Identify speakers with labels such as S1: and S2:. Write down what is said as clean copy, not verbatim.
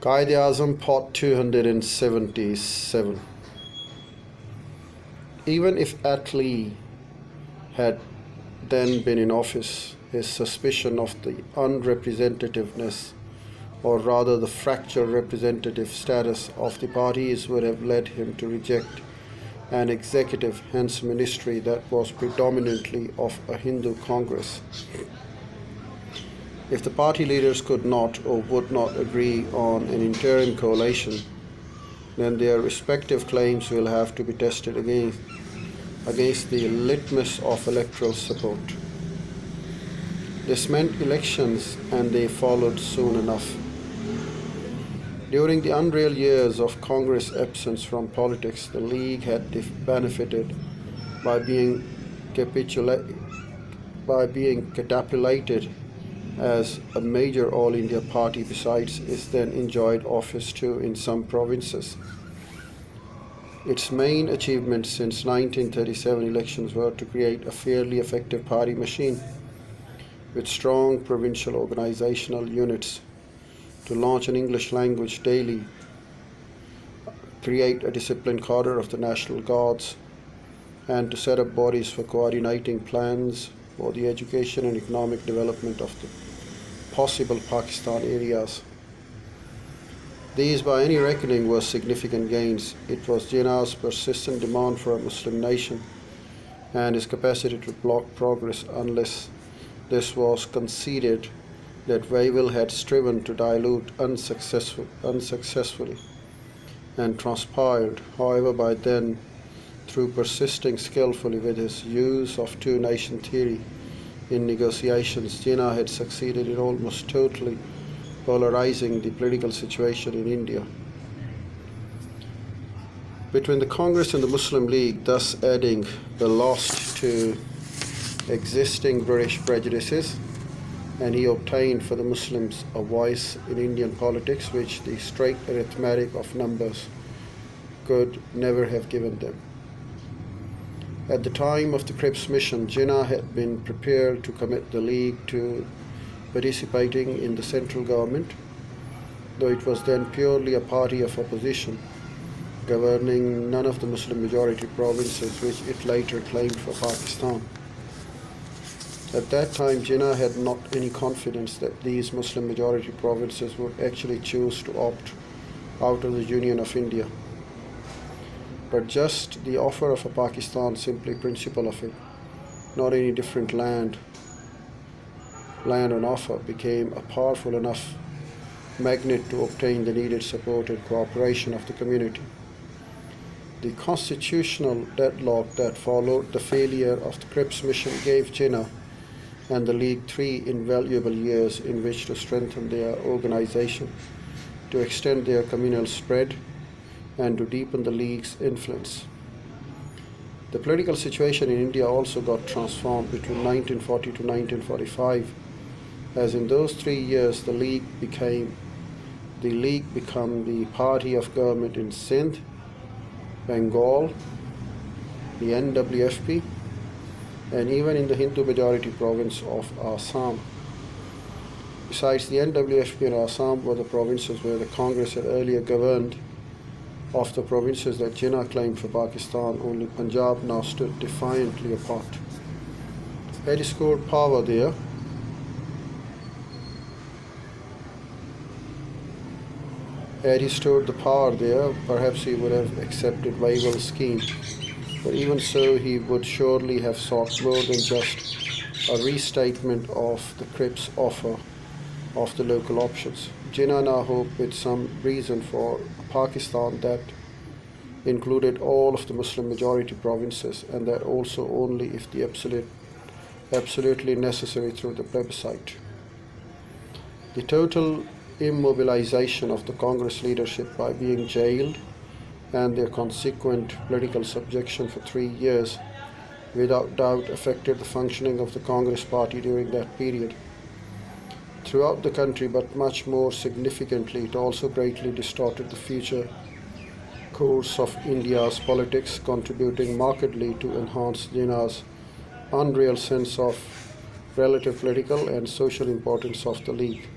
S1: Quaid Azam, Part 277. Even if Attlee had then been in office, his suspicion of the unrepresentativeness, or rather the fractured representative status of the parties, would have led him to reject an executive, hence ministry, that was predominantly of a Hindu Congress. If the party leaders could not or would not agree on an interim coalition, then their respective claims will have to be tested against the litmus of electoral support. This meant elections, and they followed soon enough. During the unreal years of Congress' absence from politics, the League had benefited by being catapulted as a major all-India party, besides its then enjoyed office too in some provinces. Its main achievements since 1937 elections were to create a fairly effective party machine with strong provincial organizational units, to launch an English language daily, create a disciplined cadre of the National Guards, and to set up bodies for coordinating plans for the education and economic development of the possible Pakistan areas. These, by any reckoning, were significant gains. It was Jinnah's persistent demand for a Muslim nation and his capacity to block progress unless this was conceded that Wavell had striven to dilute unsuccessfully, and transpired, however, by then, through persisting skillfully with his use of two-nation theory in negotiations, Jinnah had succeeded in almost totally polarizing the political situation in India. Between the Congress and the Muslim League, thus adding ballast to existing British prejudices, and he obtained for the Muslims a voice in Indian politics which the straight arithmetic of numbers could never have given them. At the time of the Cripps mission, Jinnah had been prepared to commit the League to participating in the central government, though it was then purely a party of opposition, governing none of the Muslim majority provinces which it later claimed for Pakistan. At that time, Jinnah had not any confidence that these Muslim majority provinces would actually choose to opt out of the Union of India. But just the offer of a Pakistan, simply principle of it, not any different land on offer, became a powerful enough magnet to obtain the needed support and cooperation of the community. The constitutional deadlock that followed the failure of the Cripps mission gave Jinnah and the League 3 invaluable years in which to strengthen their organization, to extend their communal spread, and to deepen the League's influence. The political situation in India also got transformed between 1940 to 1945, as in those 3 years the League became the party of government in Sindh, Bengal, the NWFP, and even in the Hindu majority province of Azam. Besides, the NWFP and Assam were the provinces where the Congress had earlier governed. Of the provinces that Jinnah claimed for Pakistan, only Punjab now stood defiantly apart. Had he scored power there, perhaps he would have accepted Wavell's scheme. But even so, he would surely have sought more than just a restatement of the Cripps offer of the local options. Jinnah now hoped with some reason for a Pakistan that included all of the Muslim majority provinces, and that also only if the absolutely necessary through the plebiscite. The total immobilization of the Congress leadership by being jailed and their consequent political subjection for 3 years without doubt affected the functioning of the Congress party during that period. Throughout the country, but much more significantly, it also greatly distorted the future course of India's politics, contributing markedly to enhance Jinnah's unreal sense of relative political and social importance of the League.